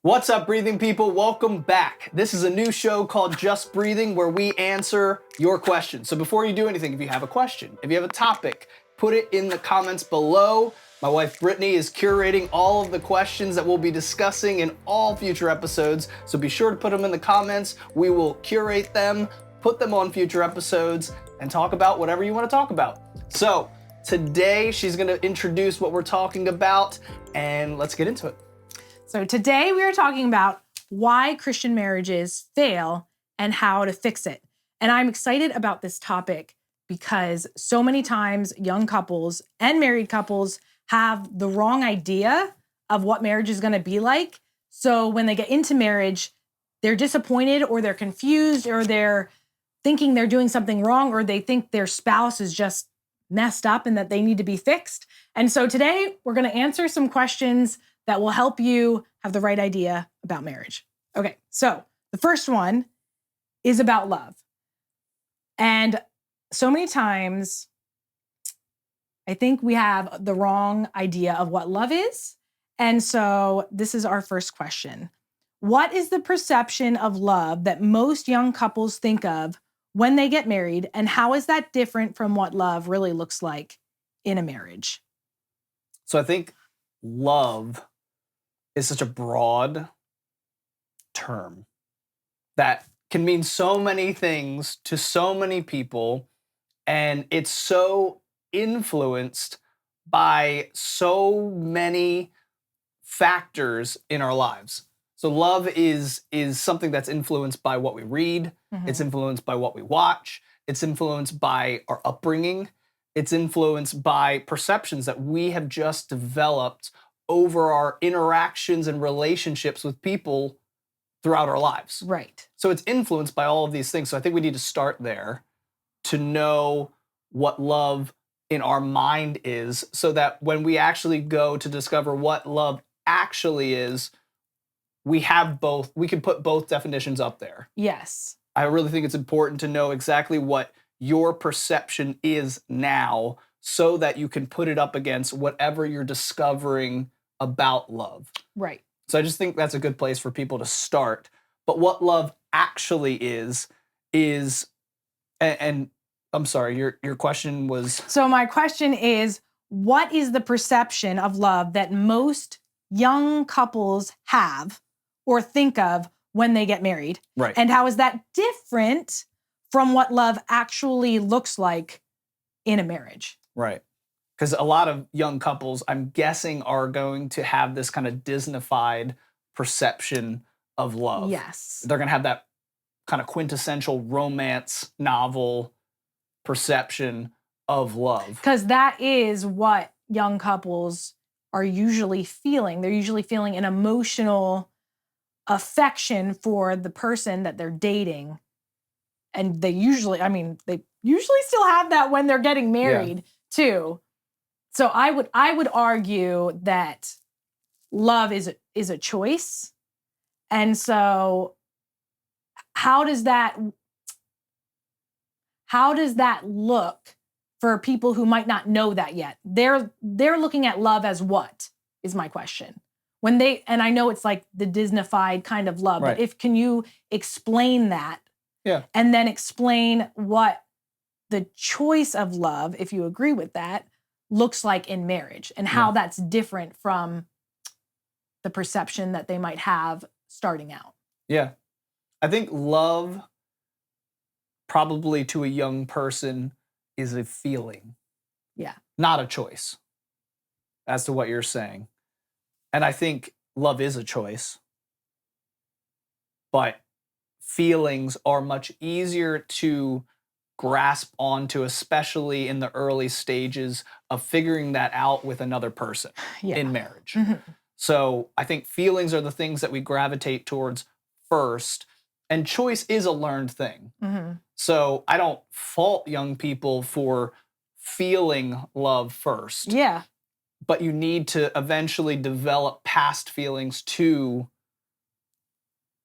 What's up, breathing people? Welcome back. This is a new show called Just Breathing where we answer your questions. So before you do anything, if you have a question, if you have a topic, put it in the comments below. My wife Brittany is curating all of the questions that we'll be discussing in all future episodes. So be sure to put them in the comments. We will curate them, put them on future episodes, and talk about whatever you want to talk about. So today she's going to introduce what we're talking about, and let's get into it. So today we are talking about why Christian marriages fail and how to fix it. And I'm excited about this topic because so many times young couples and married couples have the wrong idea of what marriage is going to be like. So when they get into marriage, they're disappointed or they're confused or they're thinking they're doing something wrong or they think their spouse is just messed up and that they need to be fixed. And so today we're going to answer some questions that will help you have the right idea about marriage. Okay, so the first one is about love. And so many times, I think we have the wrong idea of what love is. And so this is our first question. What is the perception of love that most young couples think of when they get married? And how is that different from what love really looks like in a marriage? So I think love is such a broad term that can mean so many things to so many people, and it's so influenced by so many factors in our lives. So love is something that's influenced by what we read, it's influenced by what we watch, it's influenced by our upbringing, it's influenced by perceptions that we have just developed over our interactions and relationships with people throughout our lives. Right. So it's influenced by all of these things. So I think we need to start there to know what love in our mind is, so that when we actually go to discover what love actually is, we have both, we can put both definitions up there. Yes. I really think it's important to know exactly what your perception is now so that you can put it up against whatever you're discovering about love. Right. So I just think that's a good place for people to start. But what love actually is, and I'm sorry, your question was? So my question is, what is the perception of love that most young couples have or think of when they get married? Right. And how is that different from what love actually looks like in a marriage? Right. Because a lot of young couples, I'm guessing, are going to have this kind of Disney-fied perception of love. Yes. They're going to have that kind of quintessential romance novel perception of love. Because that is what young couples are usually feeling. They're usually feeling an emotional affection for the person that they're dating. And they usually still have that when they're getting married too. So I would argue that love is a choice. And so how does that look for people who might not know that yet? They're looking at love as what is my question. And I know it's like the Disney-fied kind of love, right. But can you explain that? Yeah. And then explain what the choice of love, if you agree with that, looks like in marriage and how that's different from the perception that they might have starting out. Yeah. I think love, probably to a young person, is a feeling. Yeah. Not a choice, as to what you're saying. And I think love is a choice, but feelings are much easier to grasp onto, especially in the early stages of figuring that out with another person in marriage. So I think feelings are the things that we gravitate towards first, and choice is a learned thing. So I don't fault young people for feeling love first. Yeah. But you need to eventually develop past feelings to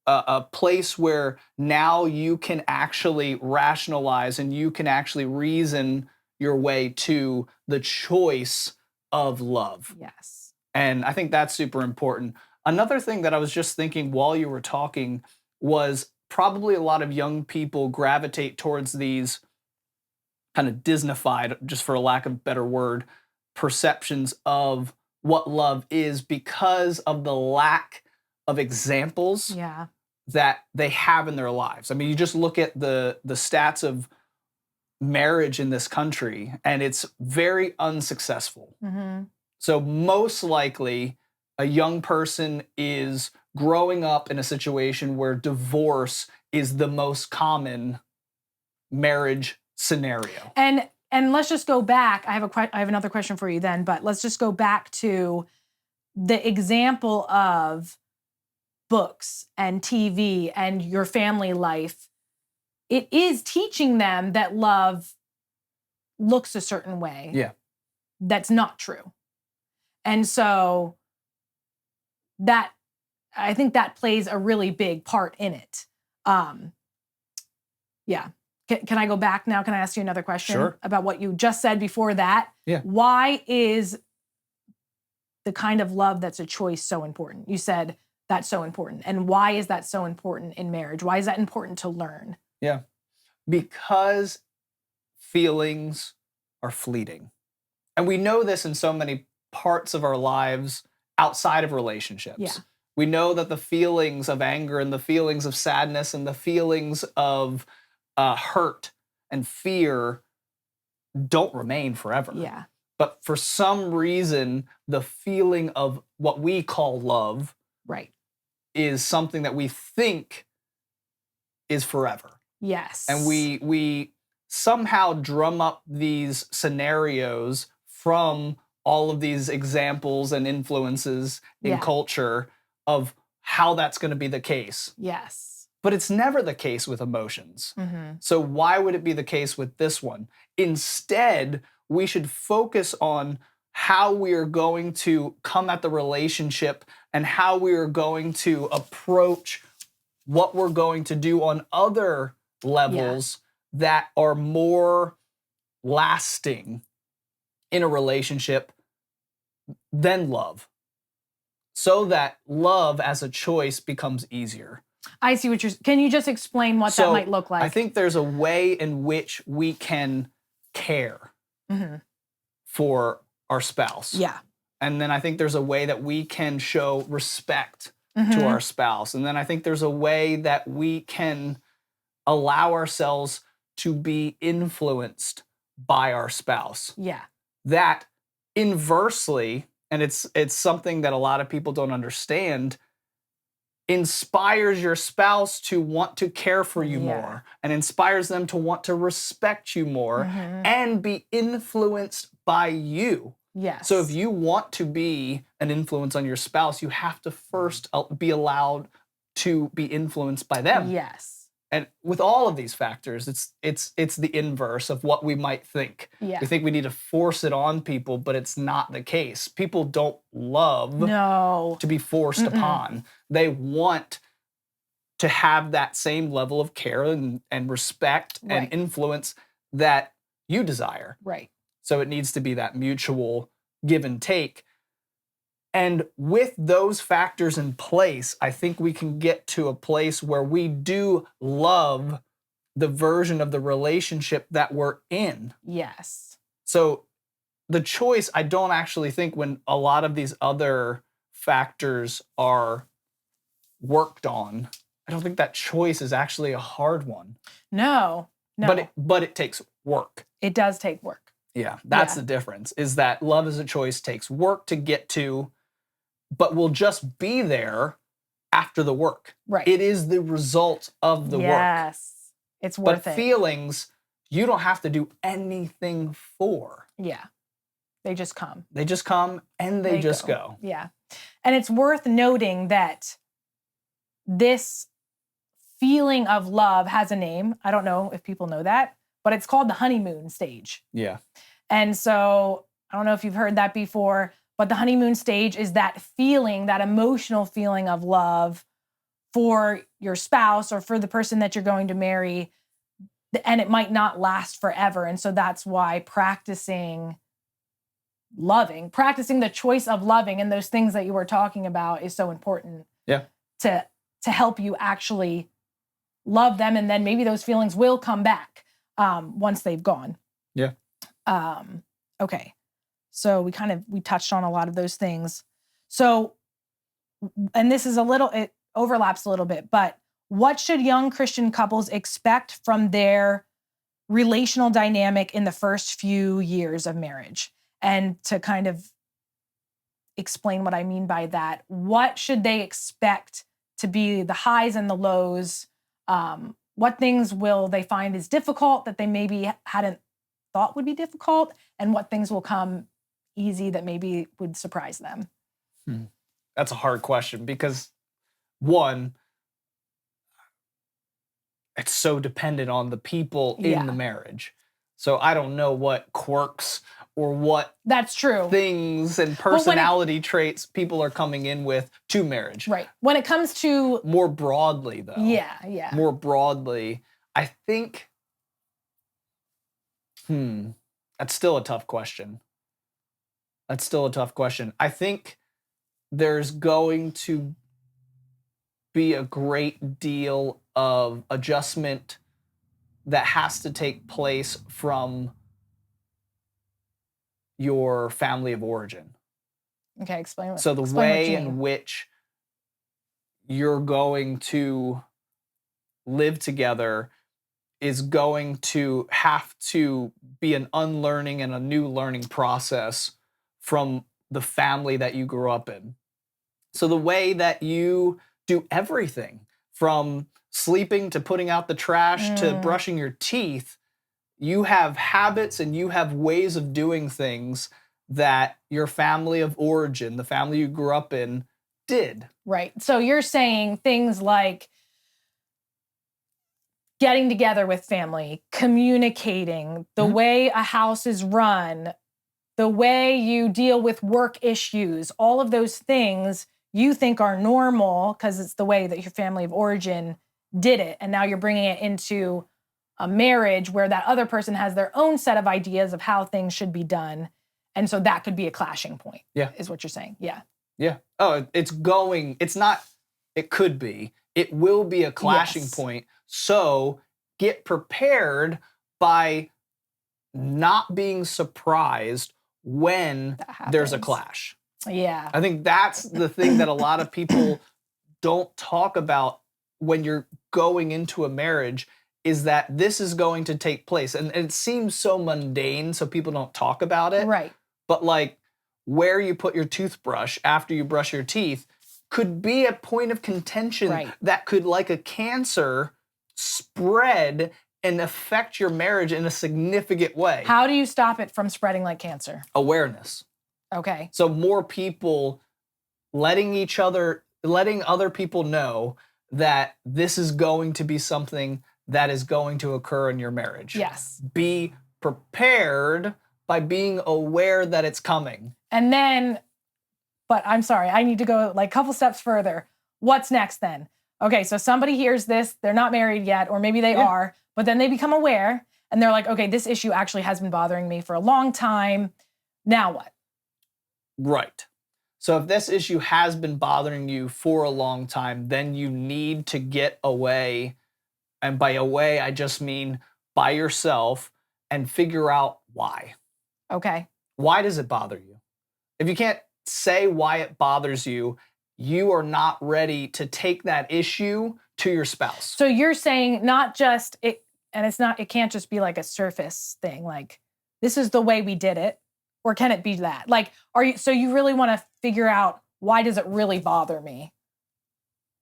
a place where now you can actually rationalize and you can actually reason your way to the choice of love. Yes. And I think that's super important. Another thing that I was just thinking while you were talking was probably a lot of young people gravitate towards these kind of Disneyfied, just for a lack of a better word, perceptions of what love is because of the lack of examples Yeah. that they have in their lives. I mean, you just look at the stats of marriage in this country, and it's very unsuccessful. Mm-hmm. So most likely, a young person is growing up in a situation where divorce is the most common marriage scenario. And let's just go back. I have another question for you then, but let's just go back to the example of books and TV and your family life. It is teaching them that love looks a certain way. Yeah. That's not true. And so I think that plays a really big part in it. Yeah. Can I go back now? Can I ask you another question Sure. about what you just said before that? Yeah. Why is the kind of love that's a choice so important? You said that's so important. And why is that so important in marriage? Why is that important to learn? Yeah. Because feelings are fleeting. And we know this in so many parts of our lives outside of relationships. Yeah. We know that the feelings of anger and the feelings of sadness and the feelings of hurt and fear don't remain forever. Yeah. But for some reason, the feeling of what we call love Right. is something that we think is forever. Yes. And we somehow drum up these scenarios from all of these examples and influences in Yeah. culture of how that's going to be the case. Yes. But it's never the case with emotions. Mm-hmm. So why would it be the case with this one? Instead, we should focus on how we are going to come at the relationship and how we are going to approach what we're going to do on other levels that are more lasting in a relationship than love, so that love as a choice becomes easier. I see what can you just explain what that might look like? I think there's a way in which we can care Mm-hmm. for our spouse. Yeah. And then I think there's a way that we can show respect Mm-hmm. to our spouse. And then I think there's a way that we can allow ourselves to be influenced by our spouse. Yeah. That inversely, and it's something that a lot of people don't understand, inspires your spouse to want to care for you more and inspires them to want to respect you more and be influenced by you. Yes. So if you want to be an influence on your spouse, you have to first be allowed to be influenced by them. Yes. And with all of these factors, it's the inverse of what we might think. Yeah. We think we need to force it on people, but it's not the case. People don't love to be forced upon. They want to have that same level of care and respect and influence that you desire. Right. So it needs to be that mutual give and take. And with those factors in place, I think we can get to a place where we do love the version of the relationship that we're in. Yes. So the choice, I don't actually think when a lot of these other factors are worked on, I don't think that choice is actually a hard one. No. But it takes work. It does take work. Yeah, that's the difference, is that love as a choice takes work to get to, but will just be there after the work. Right. It is the result of the work. Yes. It's worth it. But feelings, you don't have to do anything for. Yeah. They just come. They just come and they just go. Yeah. And it's worth noting that this feeling of love has a name. I don't know if people know that, but it's called the honeymoon stage. Yeah. And so I don't know if you've heard that before, but the honeymoon stage is that feeling, that emotional feeling of love for your spouse or for the person that you're going to marry. And it might not last forever. And so that's why practicing loving, practicing the choice of loving, and those things that you were talking about is so important. Yeah. To help you actually love them, and then maybe those feelings will come back once they've gone. Yeah. Okay. So we touched on a lot of those things. So, and this is it overlaps a little bit, but what should young Christian couples expect from their relational dynamic in the first few years of marriage? And to kind of explain what I mean by that, what should they expect to be the highs and the lows? What things will they find is difficult that they maybe hadn't thought would be difficult? And what things will come easy that maybe would surprise them? That's a hard question because, one, it's so dependent on the people in the marriage. So I don't know what quirks or what That's true. things and personality traits people are coming in with to marriage. Right. When it comes to more broadly, though. Yeah. More broadly, I think that's still a tough question. I think there's going to be a great deal of adjustment that has to take place from your family of origin. Okay, explain. So the way in which you're going to live together is going to have to be an unlearning and a new learning process from the family that you grew up in. So the way that you do everything from sleeping to putting out the trash to brushing your teeth, you have habits and you have ways of doing things that your family of origin, the family you grew up in, did. Right. So you're saying things like getting together with family, communicating, the way a house is run, the way you deal with work issues, all of those things you think are normal because it's the way that your family of origin did it. And now you're bringing it into a marriage where that other person has their own set of ideas of how things should be done. And so that could be a clashing point. Yeah. Is what you're saying. Yeah. Yeah. Oh, it could be. It will be a clashing point. So get prepared by not being surprised when there's a clash. Yeah. I think that's the thing that a lot of people don't talk about when you're going into a marriage, is that this is going to take place. And it seems so mundane, so people don't talk about it. Right. But like where you put your toothbrush after you brush your teeth could be a point of contention that could, like a cancer, spread and affect your marriage in a significant way. How do you stop it from spreading like cancer? Awareness. Okay. So more people letting other people know that this is going to be something that is going to occur in your marriage. Yes. Be prepared by being aware that it's coming. And then, but I'm sorry, I need to go like a couple steps further. What's next then? Okay, so somebody hears this, they're not married yet, or maybe they are, but then they become aware and they're like, okay, this issue actually has been bothering me for a long time. Now what? Right. So if this issue has been bothering you for a long time, then you need to get away. And by away, I just mean by yourself and figure out why. Okay. Why does it bother you? If you can't say why it bothers you, you are not ready to take that issue to your spouse. So you're saying not just it, and it can't just be like a surface thing, like this is the way we did it, or can it be that? Like, so you really want to figure out why does it really bother me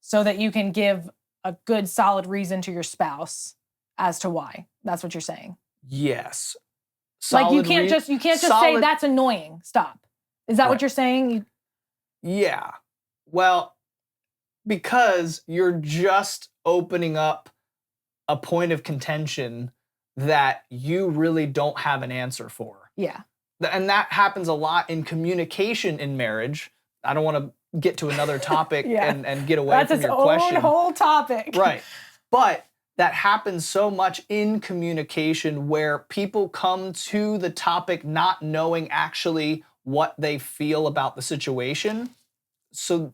so that you can give a good solid reason to your spouse as to why. That's what you're saying. Yes. Like you can't just say that's annoying. Stop. Is that what you're saying? Yeah. Well, because you're just opening up a point of contention that you really don't have an answer for. Yeah. And that happens a lot in communication in marriage. I don't want to get to another topic and get away from your question. That's its own whole topic. Right. But that happens so much in communication where people come to the topic not knowing actually what they feel about the situation. So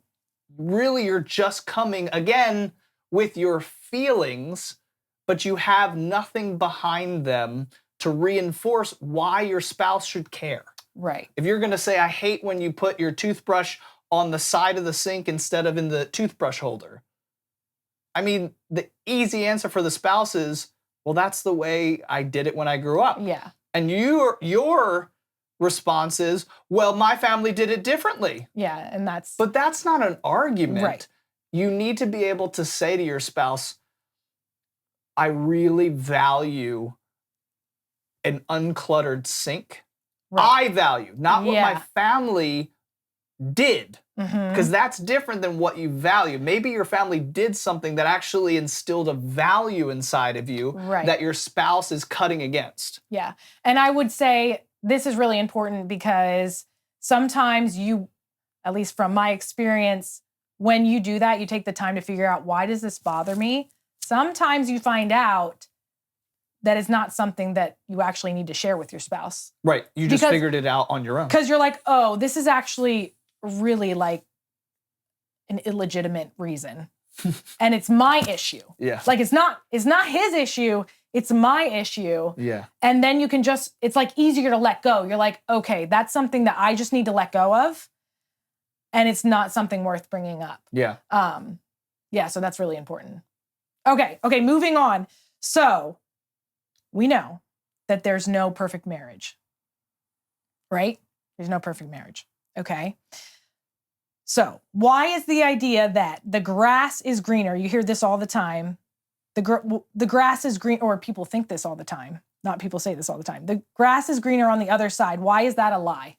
really you're just coming again with your feelings, but you have nothing behind them to reinforce why your spouse should care. Right. If you're going to say, I hate when you put your toothbrush on the side of the sink instead of in the toothbrush holder. I mean, the easy answer for the spouse is, well, that's the way I did it when I grew up. Yeah. And your response is, well, my family did it differently. Yeah, and that's... But that's not an argument. Right. You need to be able to say to your spouse, I really value an uncluttered sink. Right. I value, not what my family did. Because that's different than what you value. Maybe your family did something that actually instilled a value inside of you that your spouse is cutting against. Yeah. And I would say this is really important because sometimes you, at least from my experience, when you do that, you take the time to figure out, why does this bother me? Sometimes you find out that it's not something that you actually need to share with your spouse. Right. You just figured it out on your own. Because you're like, oh, this is actually really like an illegitimate reason. And it's my issue. Yeah. Like it's not his issue, it's my issue. Yeah. And then you can just, it's like easier to let go. You're like, okay, that's something that I just need to let go of. And it's not something worth bringing up. Yeah. Yeah, so that's really important. Okay, moving on. So we know that there's no perfect marriage, right? There's no perfect marriage. Okay. So why is the idea that the grass is greener? You hear this all the time. The grass is green, or people think this all the time. Not people say this all the time. The grass is greener on the other side. Why is that a lie?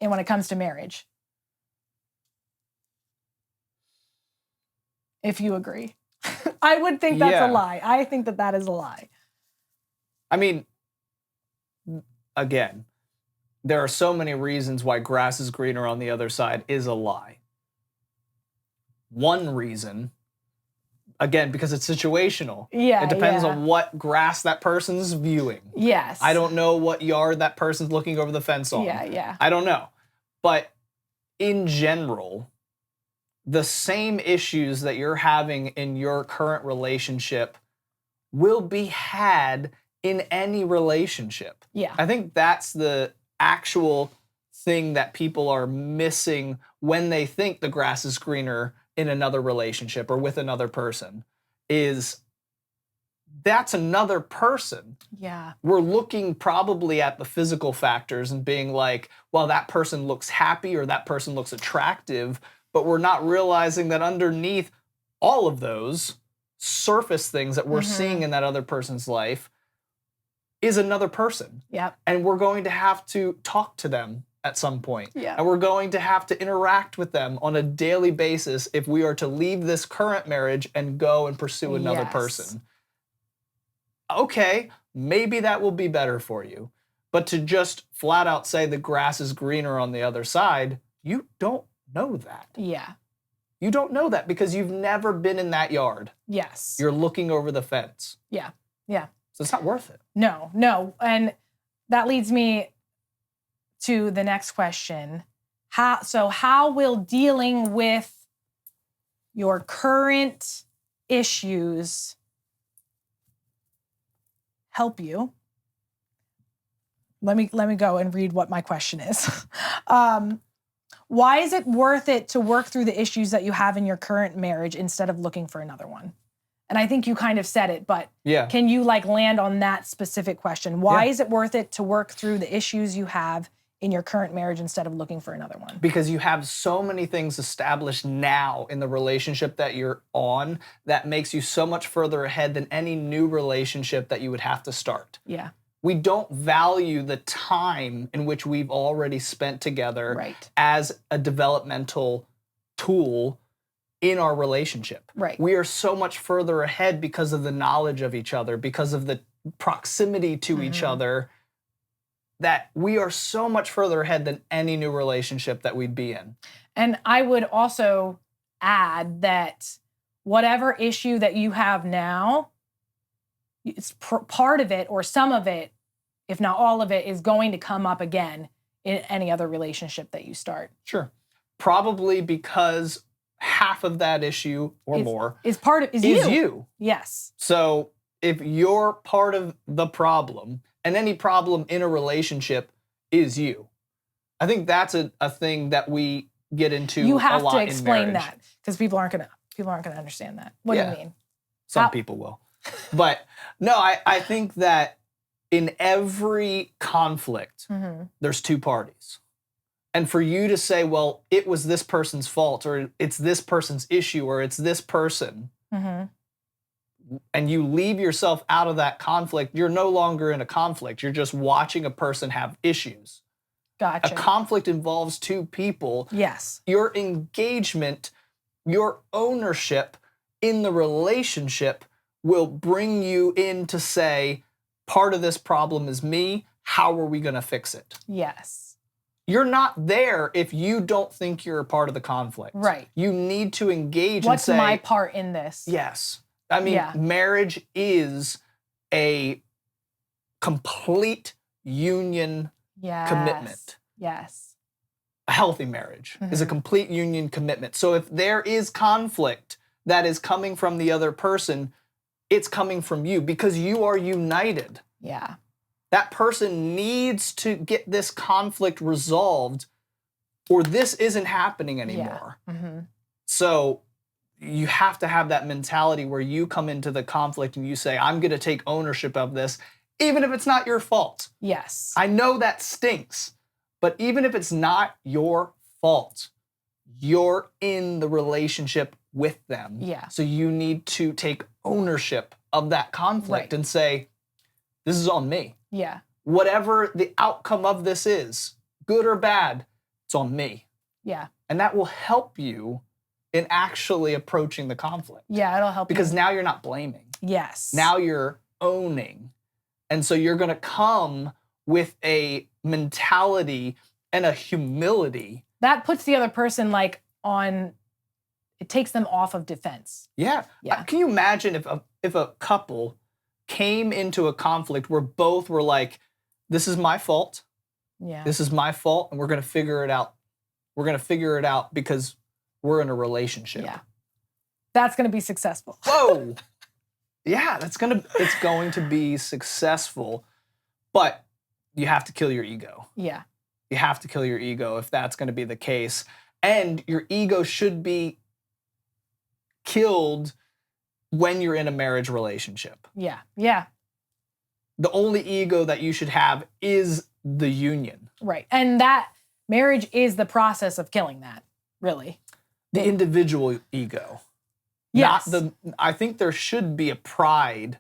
And when it comes to marriage, if you agree, I would think that's a lie. I think that is a lie. I mean, again, there are so many reasons why grass is greener on the other side is a lie. One reason, again, because it's situational. Yeah. It depends on what grass that person's viewing. Yes. I don't know what yard that person's looking over the fence on. Yeah. I don't know. But in general, the same issues that you're having in your current relationship will be had in any relationship. Yeah. I think that's the actual thing that people are missing when they think the grass is greener in another relationship or with another person, is that's another person. Yeah. We're looking probably at the physical factors and being like, well, that person looks happy or that person looks attractive, but we're not realizing that underneath all of those surface things that we're seeing in that other person's life is another person. Yep. And we're going to have to talk to them at some point. Yeah. And we're going to have to interact with them on a daily basis if we are to leave this current marriage and go and pursue another person. Okay, maybe that will be better for you. But to just flat out say the grass is greener on the other side, you don't know that. Yeah. You don't know that because you've never been in that yard. Yes. You're looking over the fence. Yeah. So it's not worth it. No. And that leads me to the next question. How will dealing with your current issues help you? Let me go and read what my question is. Why is it worth it to work through the issues that you have in your current marriage instead of looking for another one? And I think you kind of said it, but can you land on that specific question? Why is it worth it to work through the issues you have in your current marriage instead of looking for another one? Because you have so many things established now in the relationship that you're on that makes you so much further ahead than any new relationship that you would have to start. Yeah. We don't value the time in which we've already spent together as a developmental tool in our relationship. Right. We are so much further ahead because of the knowledge of each other, because of the proximity to each other, that we are so much further ahead than any new relationship that we'd be in. And I would also add that whatever issue that you have now, it's part of it or some of it, if not all of it, is going to come up again in any other relationship that you start. Sure. Probably because half of that issue or more is you. Yes. So if you're part of the problem, and any problem in a relationship is you, I think that's a thing that we get into. You have a lot to explain in marriage. that, because people aren't gonna understand that. What do you mean? Some people will. But no, I think that in every conflict, there's two parties. And for you to say, well, it was this person's fault, or it's this person's issue, or it's this person, and you leave yourself out of that conflict, you're no longer in a conflict. You're just watching a person have issues. Gotcha. A conflict involves two people. Yes. Your engagement, your ownership in the relationship will bring you in to say, part of this problem is me. How are we going to fix it? Yes. You're not there if you don't think you're a part of the conflict. Right. You need to engage What's and say, my part in this? Yes. I mean, marriage is a complete union commitment. Yes. A healthy marriage is a complete union commitment. So if there is conflict that is coming from the other person, it's coming from you because you are united. Yeah. That person needs to get this conflict resolved, or this isn't happening anymore. Yeah. So you have to have that mentality where you come into the conflict and you say, I'm going to take ownership of this, even if it's not your fault. Yes. I know that stinks, but even if it's not your fault, you're in the relationship with them. Yeah. So you need to take ownership of that conflict and say, this is on me. Yeah. Whatever the outcome of this is, good or bad, it's on me. Yeah. And that will help you in actually approaching the conflict. Yeah, it'll help because now you're not blaming. Yes. Now you're owning. And so you're going to come with a mentality and a humility. That puts the other person it takes them off of defense. Yeah. Can you imagine if a couple came into a conflict where both were like, this is my fault. Yeah. This is my fault, and we're going to figure it out. We're going to figure it out because we're in a relationship. Yeah. That's going to be successful. Whoa. Yeah, it's going to be successful, but you have to kill your ego. Yeah. You have to kill your ego if that's going to be the case. And your ego should be killed when you're in a marriage relationship. Yeah. Yeah. The only ego that you should have is the union. Right. And that marriage is the process of killing that, really. The individual ego. Yes. I think there should be a pride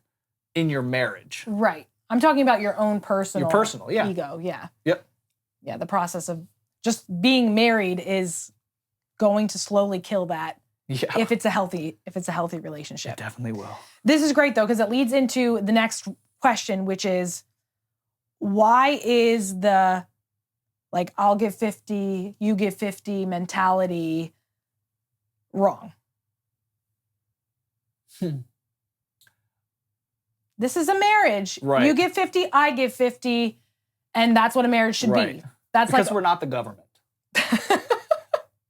in your marriage. Right. I'm talking about your own personal ego. Yeah. Yep. Yeah. The process of just being married is going to slowly kill that. Yeah. If it's a healthy relationship. It definitely will. This is great though, because it leads into the next question, which is, why is the I'll give 50, you give 50 mentality wrong? This is a marriage. Right. You give 50, I give 50, and that's what a marriage should be. That's because we're not the government.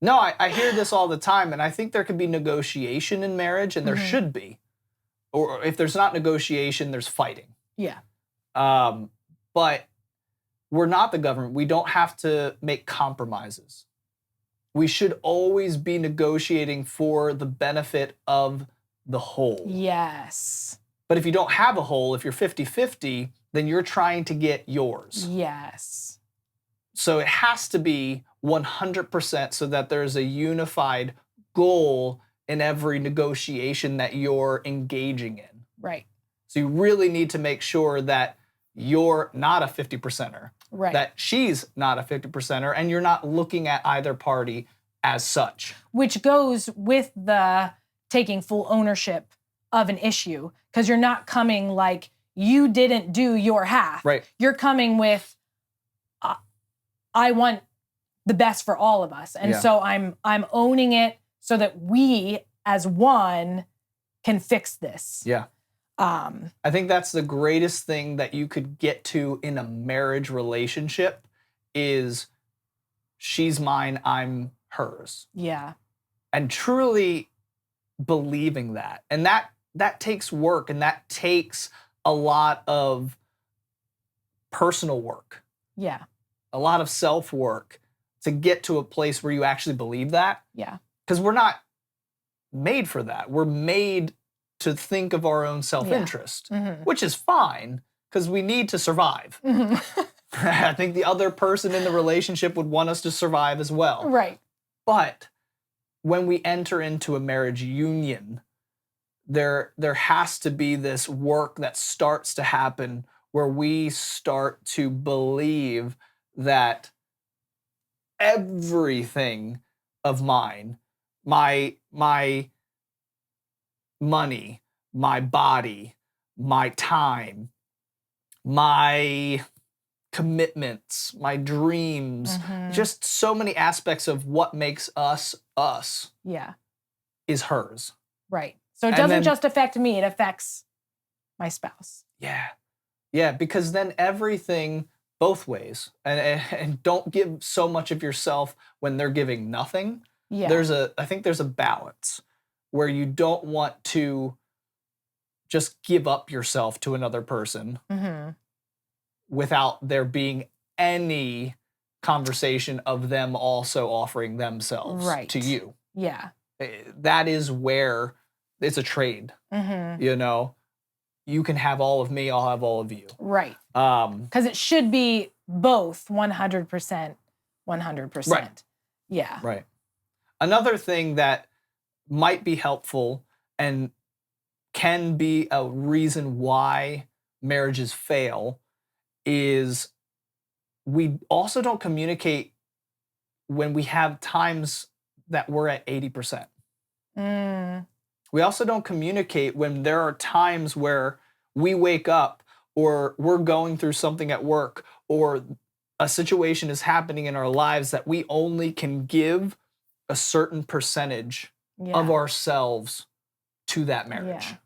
No, I hear this all the time, and I think there could be negotiation in marriage, and there should be. Or if there's not negotiation, there's fighting. Yeah. But we're not the government. We don't have to make compromises. We should always be negotiating for the benefit of the whole. Yes. But if you don't have a whole, if you're 50-50, then you're trying to get yours. Yes. So it has to be 100% so that there's a unified goal in every negotiation that you're engaging in. Right. So you really need to make sure that you're not a 50%er. Right. That she's not a 50%er, and you're not looking at either party as such. Which goes with the taking full ownership of an issue, because you're not coming like you didn't do your half. Right. You're coming with, I want the best for all of us. And so I'm owning it so that we as one can fix this. Yeah. I think that's the greatest thing that you could get to in a marriage relationship is she's mine, I'm hers. Yeah. And truly believing that. And that takes work, and that takes a lot of personal work, Yeah. a lot of self-work to get to a place where you actually believe that. Yeah. Because we're not made for that. We're made to think of our own self-interest, which is fine because we need to survive. I think the other person in the relationship would want us to survive as well. Right. But when we enter into a marriage union, there has to be this work that starts to happen where we start to believe that everything of mine, my money, my body, my time, my commitments, my dreams, just so many aspects of what makes us us Yeah. is hers. Right. So it And doesn't then- just affect me, it affects my spouse. Yeah. Yeah, because then everything both ways. And don't give so much of yourself when they're giving nothing. Yeah. I think there's a balance where you don't want to just give up yourself to another person without there being any conversation of them also offering themselves to you. Yeah. That is where it's a trade. You know, you can have all of me, I'll have all of you. Right. Because it should be both 100%, 100%. Right. Yeah. Right. Another thing that might be helpful and can be a reason why marriages fail is we also don't communicate when we have times that we're at 80%. We also don't communicate when there are times where we wake up or we're going through something at work or a situation is happening in our lives that we only can give a certain percentage of ourselves to that marriage. Yeah.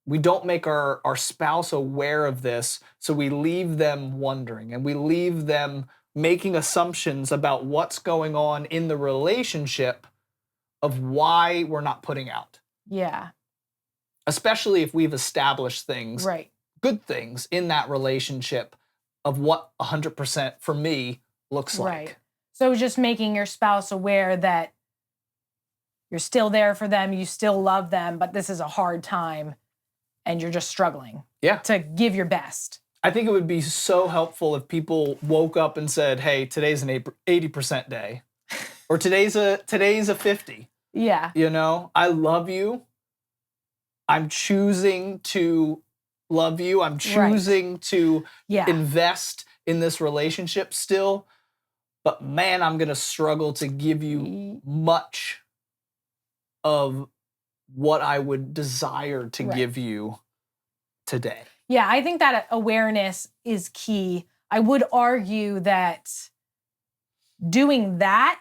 We don't make our spouse aware of this, so we leave them wondering and we leave them making assumptions about what's going on in the relationship of why we're not putting out. Yeah. Especially if we've established things, Right. good things in that relationship of what 100% for me looks like. Right. So just making your spouse aware that you're still there for them, you still love them, but this is a hard time and you're just struggling to give your best. I think it would be so helpful if people woke up and said, hey, today's an 80% day. Or today's a 50. Yeah. You know, I love you. I'm choosing to love you. I'm choosing to invest in this relationship still. But man, I'm going to struggle to give you much of what I would desire to give you today. Yeah, I think that awareness is key. I would argue that doing that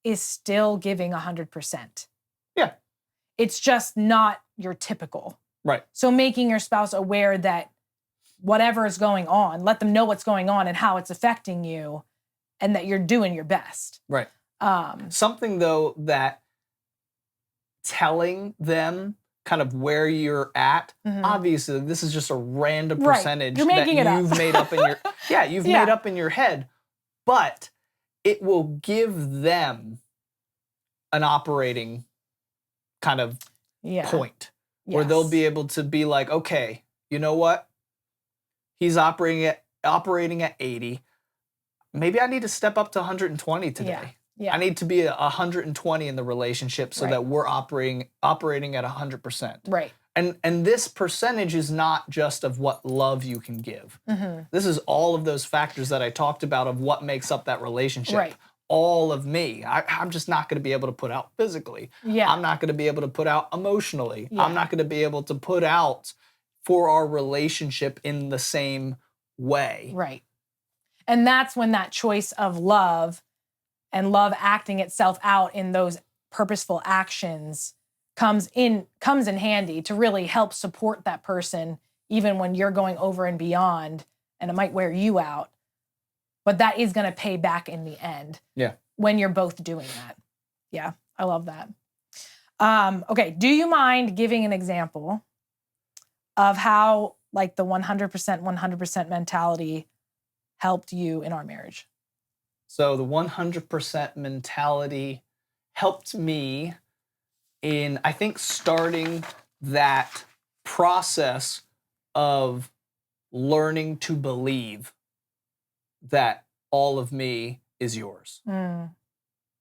is still giving 100%. Yeah. It's just not your typical. Right. So making your spouse aware that whatever is going on, let them know what's going on and how it's affecting you and that you're doing your best. Right. Something though that telling them kind of where you're at, obviously this is just a random percentage You're making that it you've up. made up in your made up in your head, but it will give them an operating kind of point where they'll be able to be like, okay, you know what? He's operating at 80. Maybe I need to step up to 120 today. Yeah. I need to be 120 in the relationship so that we're operating at 100%. Right. And this percentage is not just of what love you can give. This is all of those factors that I talked about of what makes up that relationship. Right. All of me. I'm just not going to be able to put out physically. Yeah. I'm not going to be able to put out emotionally. Yeah. I'm not going to be able to put out for our relationship in the same way. Right. And that's when that choice of love and love acting itself out in those purposeful actions comes in handy to really help support that person even when you're going over and beyond and it might wear you out. but that is going to pay back in the end. Yeah. When you're both doing that. Yeah, I love that. Okay, do you mind giving an example of how like the 100% mentality helped you in our marriage? So the 100% mentality helped me in, I think, starting that process of learning to believe that all of me is yours.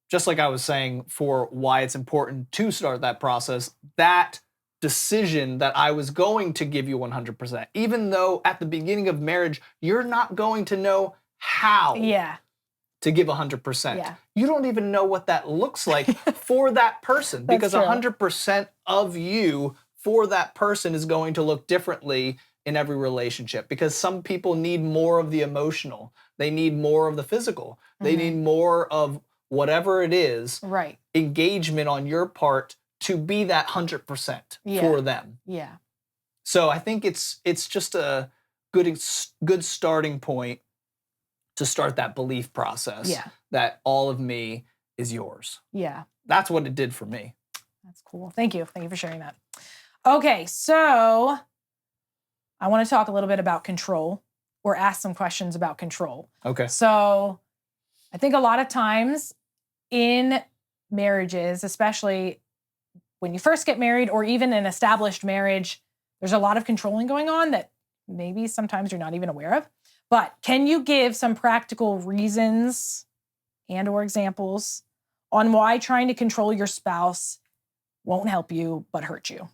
Just like I was saying for why it's important to start that process, that decision that I was going to give you 100%, even though at the beginning of marriage, you're not going to know how to give 100%. Yeah. You don't even know what that looks like for that person, because 100% of you for that person is going to look differently in every relationship, because some people need more of the emotional, they need more of the physical, they need more of whatever it is, engagement on your part to be that 100% for them. Yeah. So I think it's just a good starting point to start that belief process that all of me is yours. Yeah. That's what it did for me. That's cool. Thank you. Thank you for sharing that. Okay, so I want to talk a little bit about control, or ask some questions about control. Okay. So I think a lot of times in marriages, especially when you first get married or even an established marriage, there's a lot of controlling going on that maybe sometimes you're not even aware of. But can you give some practical reasons and or examples on why trying to control your spouse won't help you but hurt you?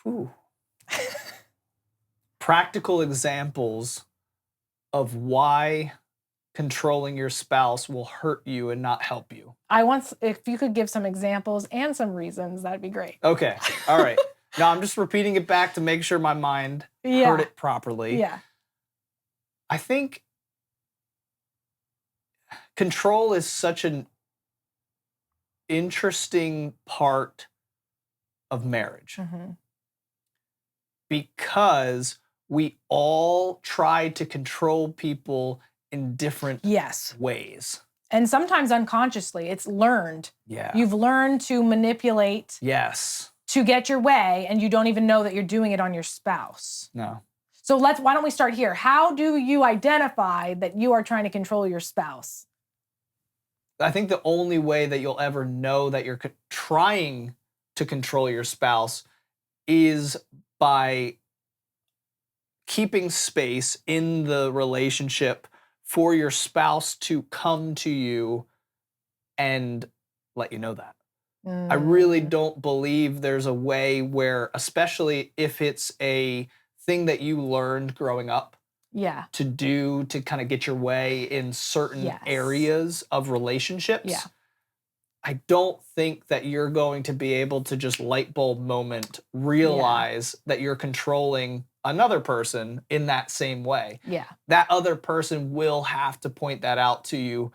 Ooh. Practical examples of why controlling your spouse will hurt you and not help you. If you could give some examples and some reasons, that'd be great. Okay. All right. Now I'm just repeating it back to make sure my mind heard it properly. Yeah. I think control is such an interesting part of marriage, because we all try to control people in different ways. And sometimes unconsciously, it's learned. Yeah. You've learned to manipulate to get your way, and you don't even know that you're doing it on your spouse. No. So why don't we start here? How do you identify that you are trying to control your spouse? I think the only way that you'll ever know that you're trying to control your spouse is by keeping space in the relationship for your spouse to come to you and let you know that. I really don't believe there's a way where, especially if it's a thing that you learned growing up to do to kind of get your way in certain areas of relationships, I don't think that you're going to be able to just light bulb moment realize that you're controlling another person in that same way. Yeah. That other person will have to point that out to you,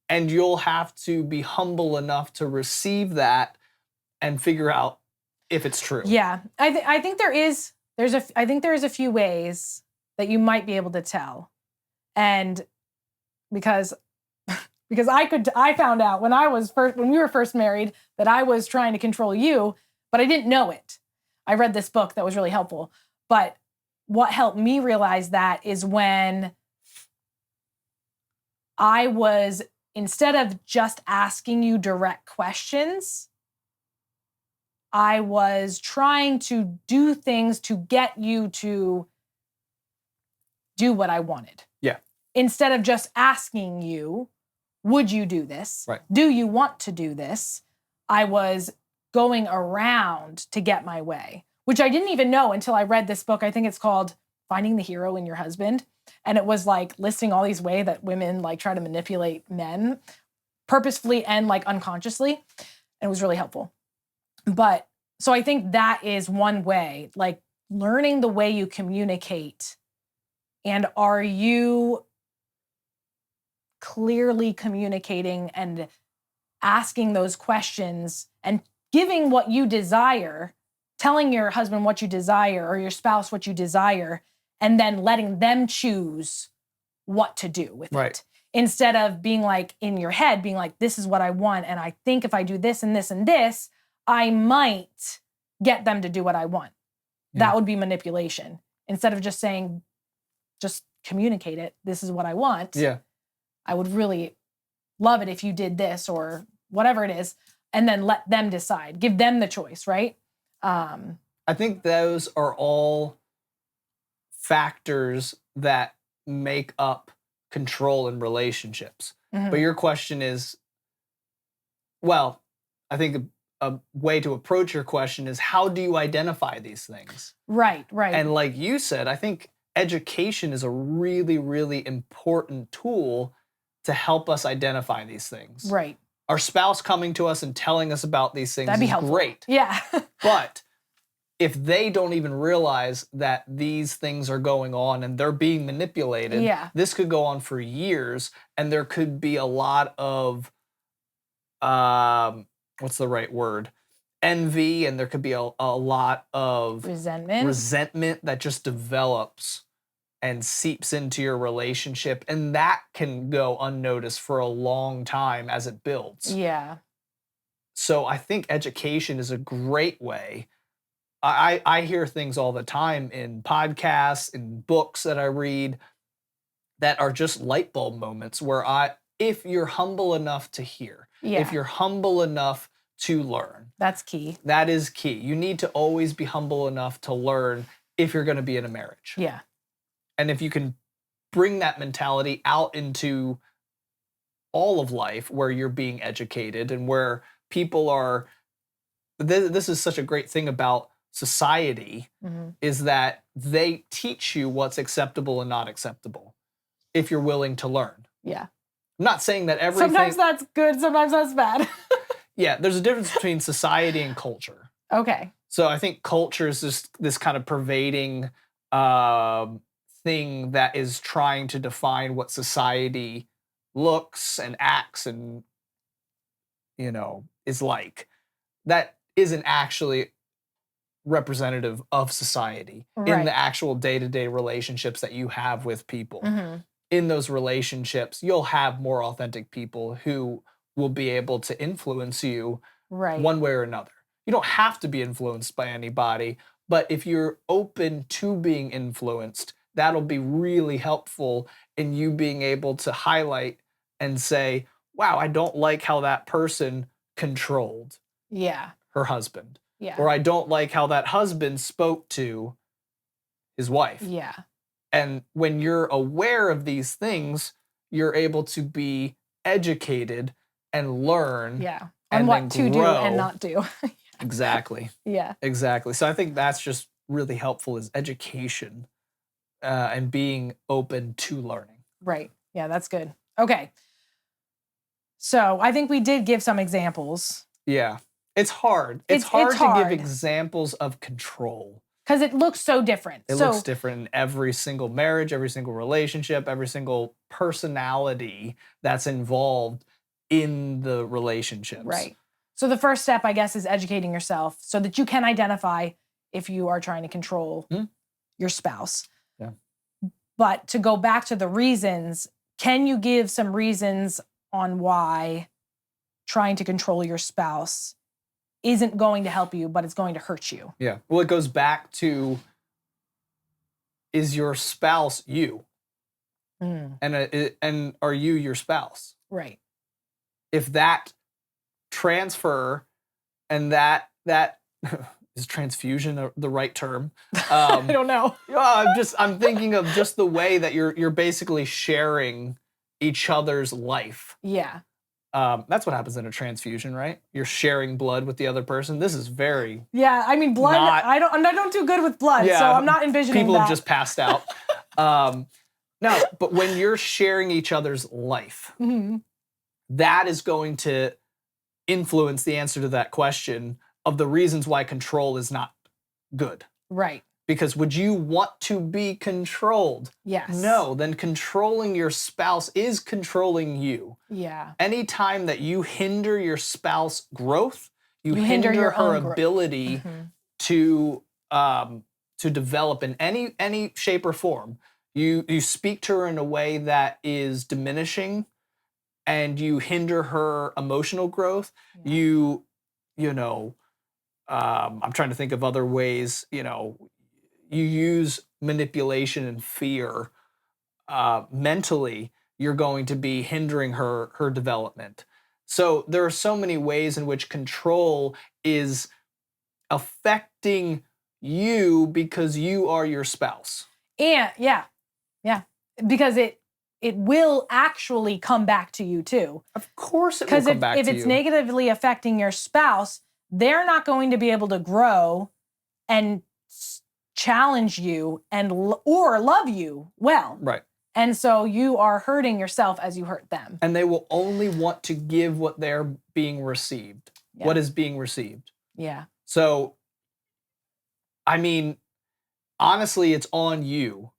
and you'll have to be humble enough to receive that and figure out if it's true. Yeah. I think there is a few ways that you might be able to tell. And because I found out when we were first married that I was trying to control you, but I didn't know it. I read this book that was really helpful. But what helped me realize that is when I was, instead of just asking you direct questions, I was trying to do things to get you to do what I wanted. Yeah. Instead of just asking you, would you do this? Right. Do you want to do this? I was going around to get my way, which I didn't even know until I read this book. I think it's called Finding the Hero in Your Husband. And it was like listing all these ways that women like try to manipulate men purposefully and like unconsciously. And it was really helpful. But so I think that is one way, like learning the way you communicate. And are you clearly communicating and asking those questions and giving what you desire, telling your husband what you desire or your spouse what you desire, and then letting them choose what to do with Right. it. Instead of being like in your head, being like, this is what I want. And I think if I do this and this and this, I might get them to do what I want. Yeah. That would be manipulation. Instead of just saying, just communicate it. This is what I want. Yeah. I would really love it if you did this or whatever it is, and then let them decide. Give them the choice, right? I think those are all factors that make up control in relationships. But your question is, well, I think a way to approach your question is, how do you identify these things? Right. And like you said, I think education is a really, really important tool to help us identify these things. Right. Our spouse coming to us and telling us about these things That'd be is helpful. great. Yeah. But if they don't even realize that these things are going on and they're being manipulated, this could go on for years, and there could be a lot of, what's the right word? Envy, and there could be a lot of resentment that just develops and seeps into your relationship, and that can go unnoticed for a long time as it builds. Yeah. So I think education is a great way. I hear things all the time in podcasts, in books that I read, that are just light bulb moments where if you're humble enough to hear, if you're humble enough to learn. That's key. That is key. You need to always be humble enough to learn if you're going to be in a marriage. Yeah. And if you can bring that mentality out into all of life where you're being educated and where people are, this is such a great thing about society, is that they teach you what's acceptable and not acceptable if you're willing to learn. Yeah. I'm not saying that everything... Sometimes that's good, sometimes that's bad. Yeah, there's a difference between society and culture. Okay. So I think culture is just this kind of pervading thing that is trying to define what society looks and acts and, is like. That isn't actually representative of society in the actual day-to-day relationships that you have with people. In those relationships, you'll have more authentic people who will be able to influence you one way or another. You don't have to be influenced by anybody, but if you're open to being influenced, that'll be really helpful in you being able to highlight and say, wow, I don't like how that person controlled her husband. Or I don't like how that husband spoke to his wife. Yeah. And when you're aware of these things, you're able to be educated and learn. Yeah. On what to do and not do. Exactly. Yeah. Exactly. So I think that's just really helpful, is education and being open to learning. Right. Yeah, that's good. Okay. So I think we did give some examples. Yeah. It's hard. It's hard to give examples of control. Because it looks so different. It looks different in every single marriage, every single relationship, every single personality that's involved in the relationships. Right. So the first step, I guess, is educating yourself so that you can identify if you are trying to control your spouse. Yeah. But to go back to the reasons, can you give some reasons on why trying to control your spouse isn't going to help you, but it's going to hurt you? Yeah. Well, it goes back to, is your spouse you? And are you your spouse? Right. If that transfer and that is transfusion the right term? I don't know. I'm thinking of just the way that you're basically sharing each other's life. Yeah. That's what happens in a transfusion, right? You're sharing blood with the other person. This is very... Yeah, I mean, blood, I don't do good with blood, so I'm not envisioning people that. Have just passed out. No, but when you're sharing each other's life, that is going to influence the answer to that question of the reasons why control is not good. Right. Because would you want to be controlled? Yes. No, then controlling your spouse is controlling you. Yeah. Anytime that you hinder your spouse's growth, you hinder your her own ability to develop in any shape or form. You speak to her in a way that is diminishing, and you hinder her emotional growth. Yeah. You know, I'm trying to think of other ways. You use manipulation and fear. Mentally, you're going to be hindering her development. So there are so many ways in which control is affecting you because you are your spouse. And yeah, because it will actually come back to you too. Of course, it will Because come back if to it's you. negatively affecting your spouse, they're not going to be able to grow and challenge you or love you well. Right. And so you are hurting yourself as you hurt them. And they will only want to give what they're being received, Yeah. what is being received. Yeah. So, I mean, honestly, it's on you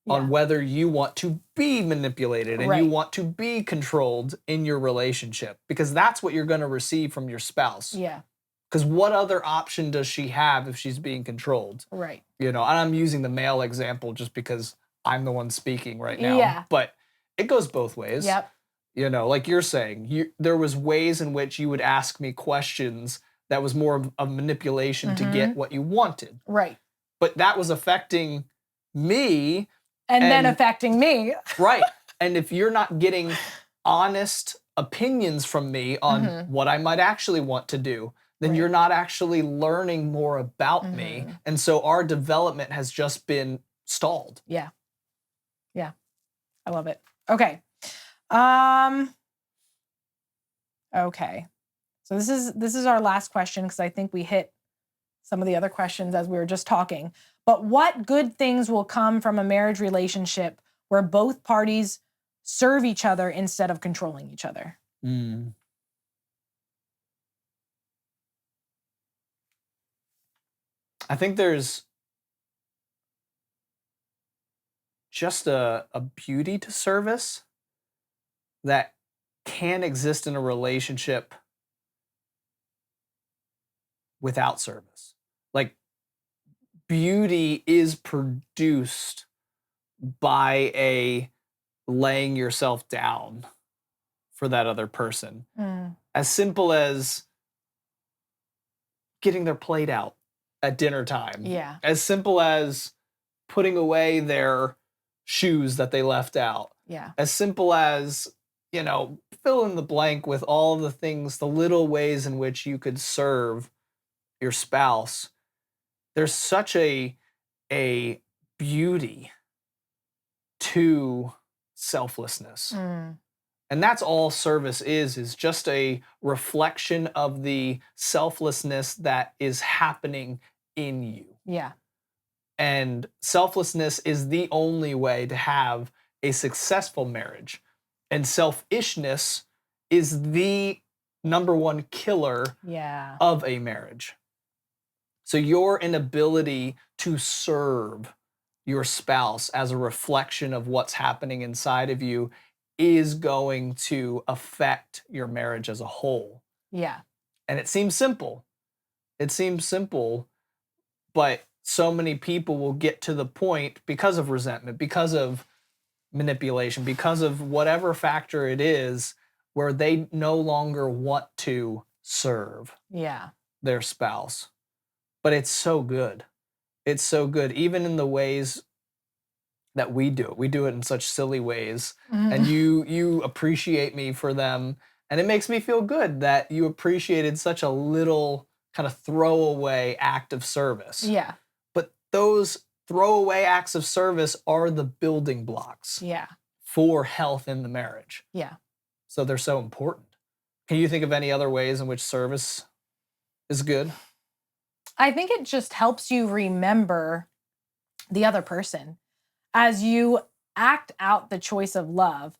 on whether you want to be manipulated and you want to be controlled in your relationship, because that's what you're going to receive from your spouse. Yeah. Because what other option does she have if she's being controlled? Right. And I'm using the male example just because I'm the one speaking right now. Yeah. But it goes both ways. Yep. Like you're saying, there was ways in which you would ask me questions that was more of a manipulation to get what you wanted. Right. But that was affecting me. And then affecting me. Right. And if you're not getting honest opinions from me on what I might actually want to do, then you're not actually learning more about me. And so our development has just been stalled. Yeah. Yeah. I love it. Okay. Okay. So this is our last question, because I think we hit some of the other questions as we were just talking. But what good things will come from a marriage relationship where both parties serve each other instead of controlling each other? I think there's just a beauty to service that can exist in a relationship without service. Like, beauty is produced by a laying yourself down for that other person. As simple as getting their plate out at dinner time. Yeah. As simple as putting away their shoes that they left out. Yeah. As simple as, fill in the blank with all the things, the little ways in which you could serve your spouse. There's such a beauty to selflessness. And that's all service is just a reflection of the selflessness that is happening in you. Yeah. And selflessness is the only way to have a successful marriage. And selfishness is the number one killer of a marriage. So your inability to serve your spouse as a reflection of what's happening inside of you is going to affect your marriage as a whole. Yeah. And it seems simple. But so many people will get to the point, because of resentment, because of manipulation, because of whatever factor it is, where they no longer want to serve their spouse. But it's so good. It's so good, even in the ways that we do it. We do it in such silly ways. And you appreciate me for them. And it makes me feel good that you appreciated such a little kind of throwaway act of service. Yeah. But those throwaway acts of service are the building blocks for health in the marriage. Yeah. So they're so important. Can you think of any other ways in which service is good? I think it just helps you remember the other person. As you act out the choice of love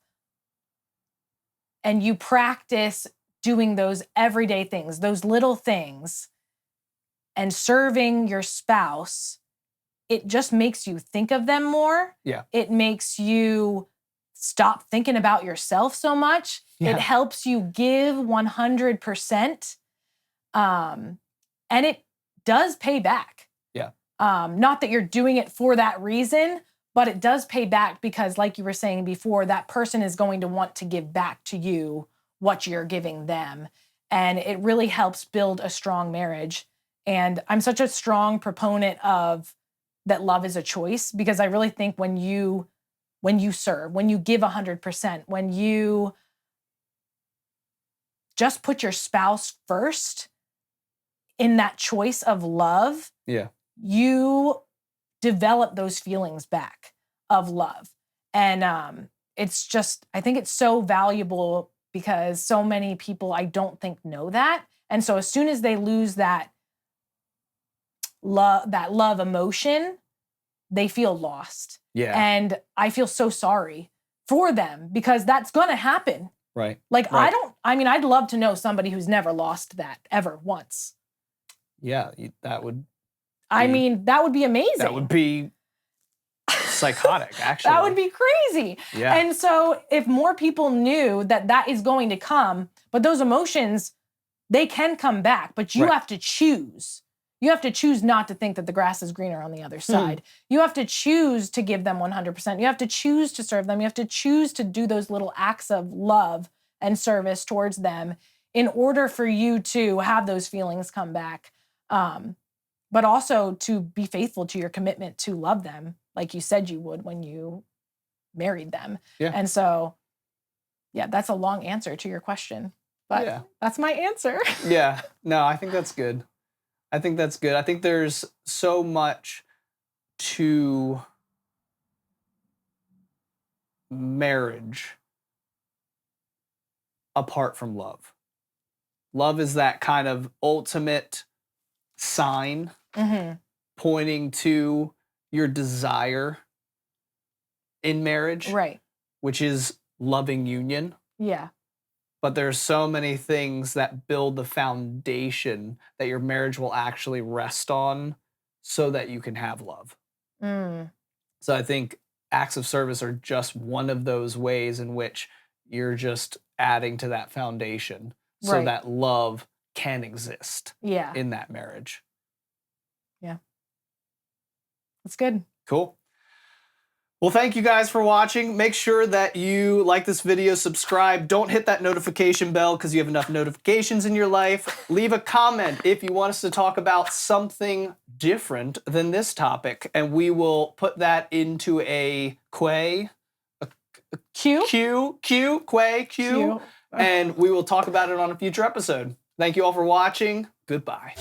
and you practice doing those everyday things, those little things, and serving your spouse, it just makes you think of them more. Yeah. It makes you stop thinking about yourself so much. Yeah. It helps you give 100%. And it does pay back. Yeah. Not that you're doing it for that reason, but it does pay back because, like you were saying before, that person is going to want to give back to you what you're giving them. And it really helps build a strong marriage. And I'm such a strong proponent of that love is a choice, because I really think when you serve, when you give 100%, when you just put your spouse first in that choice of love, you develop those feelings back of love. And it's just, I think it's so valuable because so many people I don't think know that. And so as soon as they lose that love emotion, they feel lost. Yeah. And I feel so sorry for them because that's going to happen. Right. Like, right. I'd love to know somebody who's never lost that ever once. Yeah, that would. That would be amazing. That would be psychotic, actually. That would be crazy. Yeah. And so if more people knew that that is going to come, but those emotions, they can come back, but you have to choose. You have to choose not to think that the grass is greener on the other side. You have to choose to give them 100%. You have to choose to serve them. You have to choose to do those little acts of love and service towards them in order for you to have those feelings come back. But also to be faithful to your commitment to love them, like you said you would when you married them. Yeah. And so, yeah, that's a long answer to your question, but that's my answer. Yeah, no, I think that's good. I think there's so much to marriage apart from love. Love is that kind of ultimate sign pointing to your desire in marriage, right? Which is loving union. Yeah. But there's so many things that build the foundation that your marriage will actually rest on so that you can have love. So I think acts of service are just one of those ways in which you're just adding to that foundation so that love can exist in that marriage. Yeah. That's good. Cool. Well, thank you guys for watching. Make sure that you like this video, subscribe. Don't hit that notification bell because you have enough notifications in your life. Leave a comment if you want us to talk about something different than this topic, and we will put that into a Q, and we will talk about it on a future episode. Thank you all for watching. Goodbye.